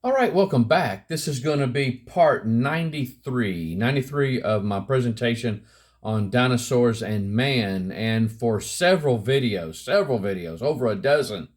All right, welcome back. This is going to be part 93 of my presentation on dinosaurs and man. And for several videos, over a dozen,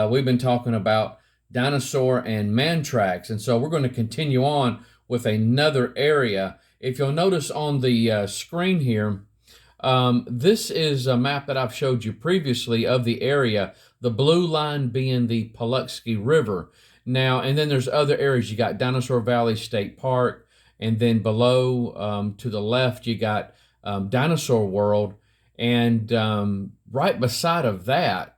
we've been talking about dinosaur and man tracks. And so we're going to continue on with another area. If you'll notice on the screen here, this is a map that I've showed you previously of the area, the blue line being the Paluxy River. Now, and then there's other areas. You got Dinosaur Valley State Park, and then below to the left, you got Dinosaur World. And right beside of that,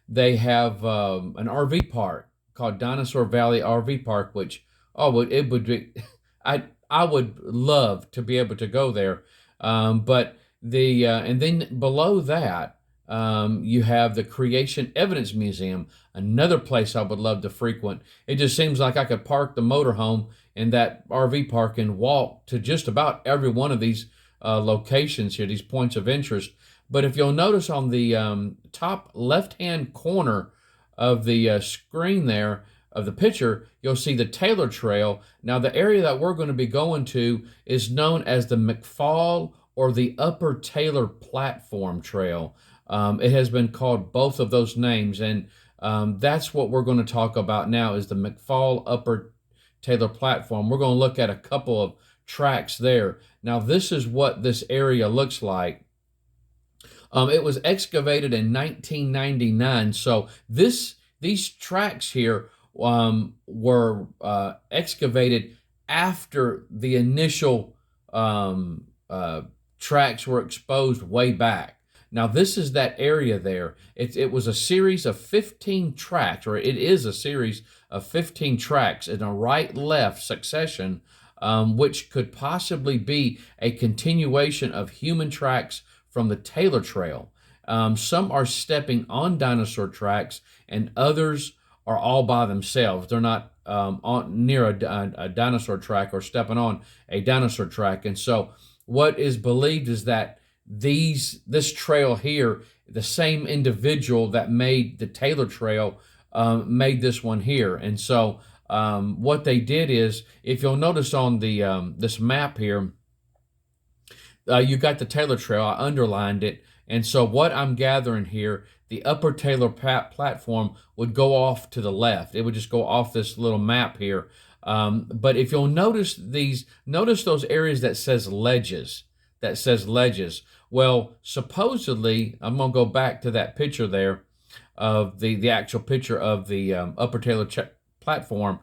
they have an RV park called Dinosaur Valley RV Park, which, oh, it would be, I would love to be able to go there. But and then below that, you have the Creation Evidence Museum, another place I would love to frequent. It just seems like I could park the motorhome in that RV park and walk to just about every one of these locations here, these points of interest. But if you'll notice on the top left-hand corner of the screen there, of the picture, you'll see the Taylor Trail. Now, the area that we're going to be going to is known as the McFall or the Upper Taylor Platform Trail. It has been called both of those names, and that's what we're going to talk about now is the McFall Upper Taylor Platform. We're going to look at a couple of tracks there. Now, this is what this area looks like. It was excavated in 1999, so these tracks here were excavated after the initial tracks were exposed way back. Now, this is that area there. It was a series of 15 tracks, or it is a series of 15 tracks in a right-left succession, which could possibly be a continuation of human tracks from the Taylor Trail. Some are stepping on dinosaur tracks, and others are all by themselves. They're not near a dinosaur track or stepping on a dinosaur track. And so what is believed is that this trail here, the same individual that made the Taylor Trail made this one here. And so what they did is, if you'll notice on the this map here, you got the Taylor Trail. I underlined it. And so what I'm gathering here, the Upper Taylor platform would go off to the left. It would just go off this little map here. But if you'll notice notice those areas that says ledges. Well, supposedly, I'm going to go back to that picture there of the actual picture of the Upper Taylor platform.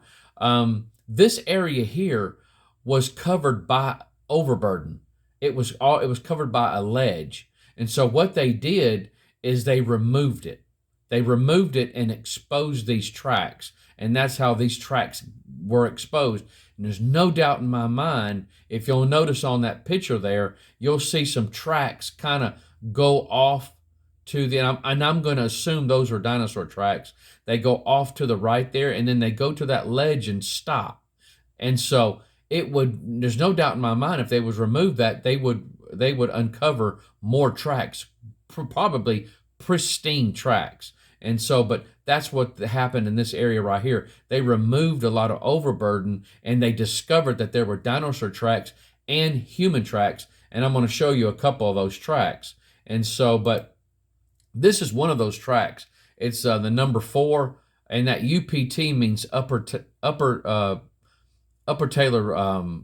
This area here was covered by overburden. It was covered by a ledge. And so what they did is they removed it. They removed it and exposed these tracks. And that's how these tracks were exposed. And there's no doubt in my mind, if you'll notice on that picture there, you'll see some tracks kind of go off to the, and I'm going to assume those are dinosaur tracks. They go off to the right there, and then they go to that ledge and stop. And so there's no doubt in my mind, if they was removed that, they would uncover more tracks, probably pristine tracks. And so, but that's what happened in this area right here. They removed a lot of overburden, and they discovered that there were dinosaur tracks and human tracks. And I'm going to show you a couple of those tracks. And so, but this is one of those tracks. It's the number 4, and that UPT means Upper Taylor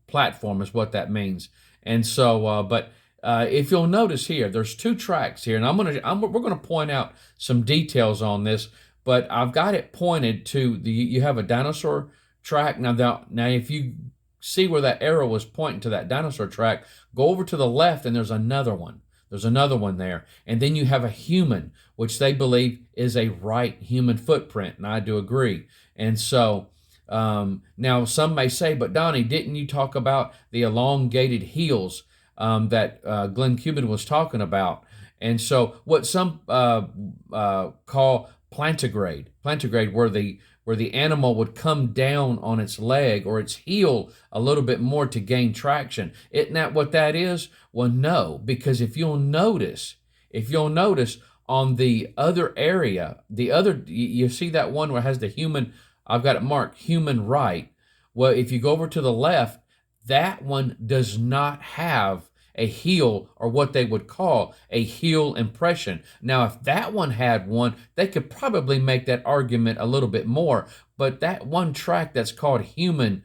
platform is what that means. And so, but if you'll notice here, there's 2 tracks here, and we're gonna point out some details on this. But I've got it pointed to you have a dinosaur track now. If you see where that arrow was pointing to that dinosaur track, go over to the left, and there's another one. There's another one there, and then you have a human, which they believe is a right human footprint, and I do agree. And so. Now, some may say, but Donnie, didn't you talk about the elongated heels that Glenn Cuban was talking about? And so, what some call plantigrade, where the animal would come down on its leg or its heel a little bit more to gain traction. Isn't that what that is? Well, no, because if you'll notice on the other area, you see that one where it has the human. I've got it marked human right. Well, if you go over to the left, that one does not have a heel, or what they would call a heel impression. Now, if that one had one, they could probably make that argument a little bit more. But that one track that's called human,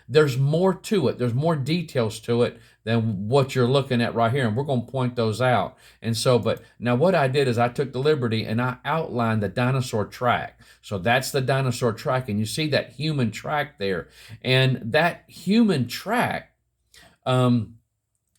there's more to it. There's more details to it than what you're looking at right here. And we're going to point those out. And so, but now what I did is I took the liberty and I outlined the dinosaur track. So that's the dinosaur track. And you see that human track there. And that human track,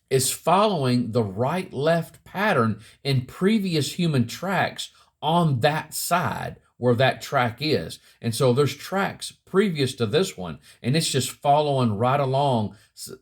is following the right-left pattern in previous human tracks on that side where that track is. And so there's tracks previous to this one, and it's just following right along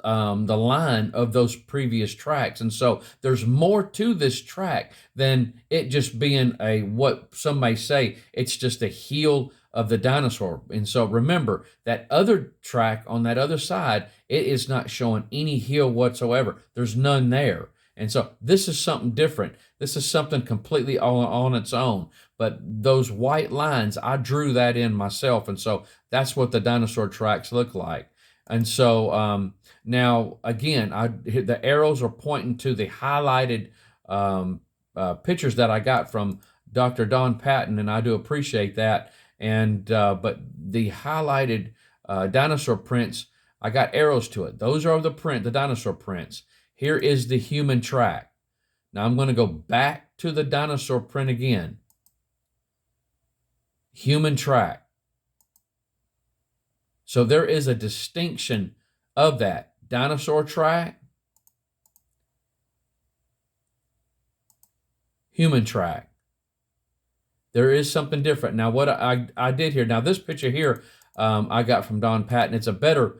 the line of those previous tracks. And so there's more to this track than it just being what some may say, it's just a heel of the dinosaur. And so remember, that other track on that other side, it is not showing any heel whatsoever. There's none there. And so this is something different. This is something completely on its own. But those white lines, I drew that in myself. And so that's what the dinosaur tracks look like. And so now, again, the arrows are pointing to the highlighted pictures that I got from Dr. Don Patton, and I do appreciate that. And but the highlighted dinosaur prints, I got arrows to it. Those are the dinosaur prints. Here is the human track. Now I'm going to go back to the dinosaur print again. Human track. So there is a distinction of that. Dinosaur track, human track. There is something different. Now, what I did here, now this picture here I got from Don Patton. It's a better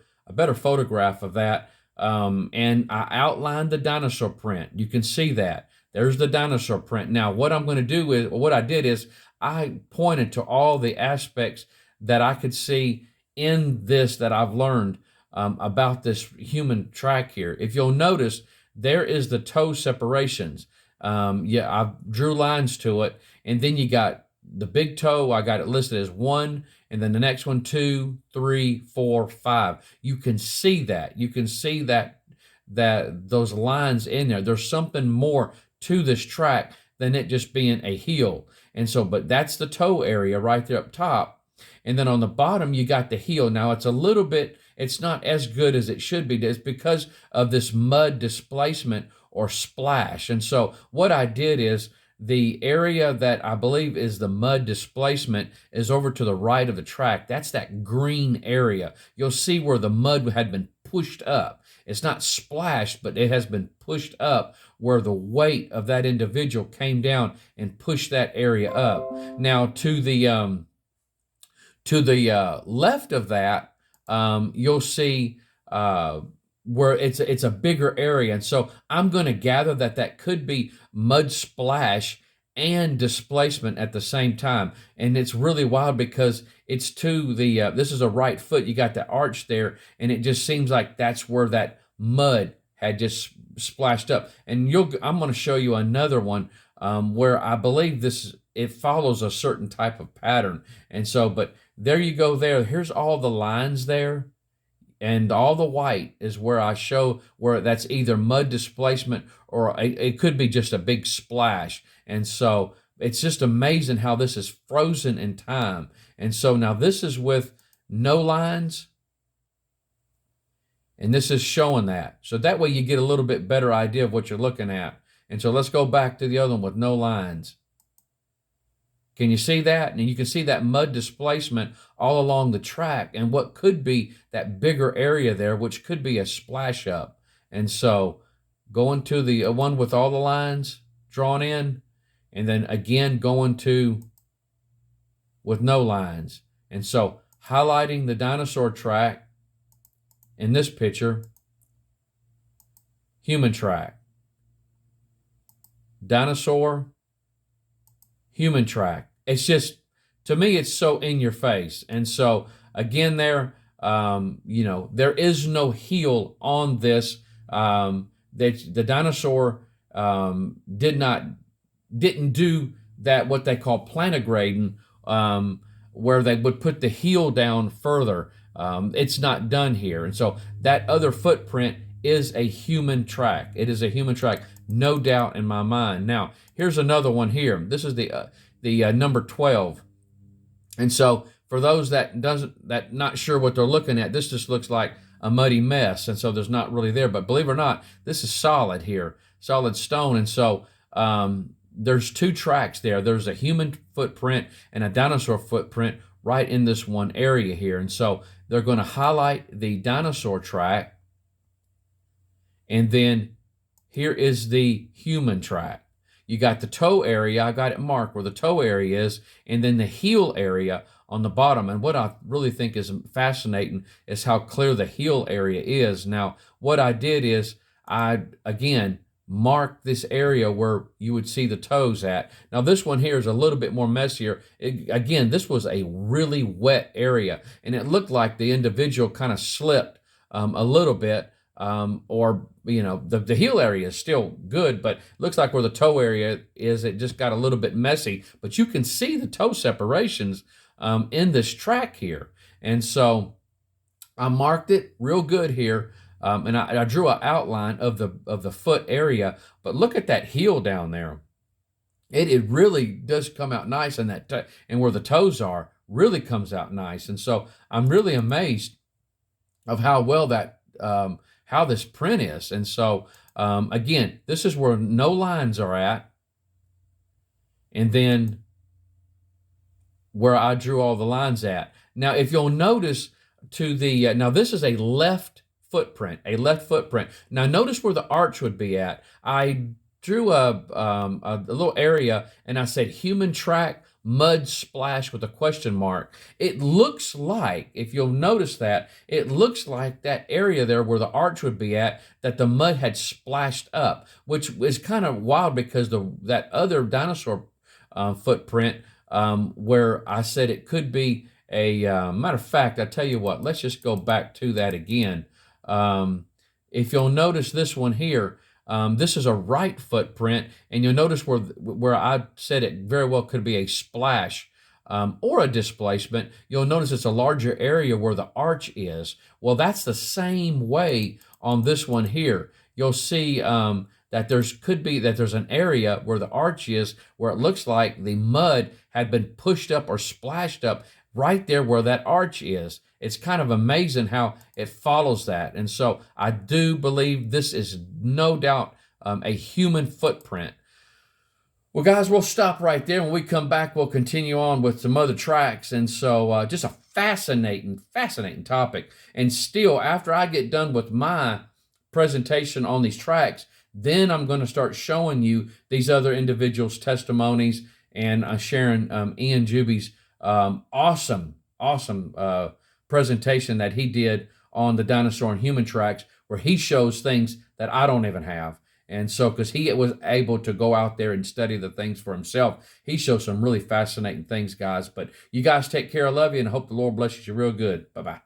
photograph of that. And I outlined the dinosaur print. You can see that. There's the dinosaur print. Now, what I'm going to do is, what I did is, I pointed to all the aspects that I could see in this that I've learned about this human track here. If you'll notice, there is the toe separations. I drew lines to it, and then you got the big toe. I got it listed as 1, and then the next one 2, 3, 4, 5. You can see that. You can see that those lines in there. There's something more to this track than it just being a heel. And so, but that's the toe area right there up top. And then on the bottom, you got the heel. Now it's a little bit, it's not as good as it should be. It's because of this mud displacement or splash. And so what I did is, the area that I believe is the mud displacement is over to the right of the track. That's that green area. You'll see where the mud had been pushed up. It's not splashed, but it has been pushed up where the weight of that individual came down and pushed that area up. Now to the left of that, you'll see where it's a bigger area. And so I'm going to gather that could be mud splash and displacement at the same time. And it's really wild because it's to the, this is a right foot. You got the arch there, and it just seems like that's where that mud had just splashed up. And I'm going to show you another one where I believe it follows a certain type of pattern. And so, but there you go there. Here's all the lines there. And all the white is where I show where that's either mud displacement or it could be just a big splash. And so it's just amazing how this is frozen in time. And so now this is with no lines, and this is showing that. So that way you get a little bit better idea of what you're looking at. And so let's go back to the other one with no lines. Can you see that? And you can see that mud displacement all along the track and what could be that bigger area there, which could be a splash up. And so going to the one with all the lines drawn in, and then again going to with no lines. And so highlighting the dinosaur track in this picture, human track, dinosaur, human track. It's just, to me, it's so in your face. And so again there, there is no heel on this. The dinosaur didn't do that, what they call plantigrading, where they would put the heel down further. It's not done here. And so that other footprint is a human track. It is a human track, no doubt in my mind. Now, here's another one here. This is the number 12. And so for those that not sure what they're looking at, this just looks like a muddy mess. And so there's not really there. But believe it or not, this is solid here, solid stone. And so there's two tracks there. There's a human footprint and a dinosaur footprint right in this one area here. And so they're going to highlight the dinosaur track. And then here is the human track. You got the toe area. I got it marked where the toe area is, and then the heel area on the bottom. And what I really think is fascinating is how clear the heel area is. Now, what I did is I, again, marked this area where you would see the toes at. Now, this one here is a little bit more messier. Again, this was a really wet area, and it looked like the individual kind of slipped a little bit. Or, you know, the heel area is still good, but looks like where the toe area is, it just got a little bit messy. But you can see the toe separations in this track here. And so I marked it real good here, and I drew an outline of the foot area. But look at that heel down there. It really does come out nice, and and where the toes are really comes out nice. And so I'm really amazed of how well that how this print is. And so again, this is where no lines are at, and then where I drew all the lines at. Now, if you'll notice to the now this is a left footprint. Now notice where the arch would be at. I drew a little area, and I said human track mud splash with a question mark. It looks like, if you'll notice that, it looks like that area there where the arch would be at, that the mud had splashed up, which is kind of wild because that other dinosaur footprint where I said it could be a, matter of fact, I tell you what, let's just go back to that again. If you'll notice this one here, this is a right footprint, and you'll notice where I said it very well could be a splash or a displacement. You'll notice it's a larger area where the arch is. Well, that's the same way on this one here. You'll see that there's an area where the arch is, where it looks like the mud had been pushed up or splashed up right there where that arch is. It's kind of amazing how it follows that. And so I do believe this is no doubt a human footprint. Well, guys, we'll stop right there. When we come back, we'll continue on with some other tracks. And so just a fascinating topic. And still, after I get done with my presentation on these tracks, then I'm going to start showing you these other individuals' testimonies and sharing Ian Juby's awesome presentation that he did on the dinosaur and human tracks, where he shows things that I don't even have. And so, because he was able to go out there and study the things for himself, he shows some really fascinating things, guys. But you guys take care. I love you, and I hope the Lord blesses you real good. Bye-bye.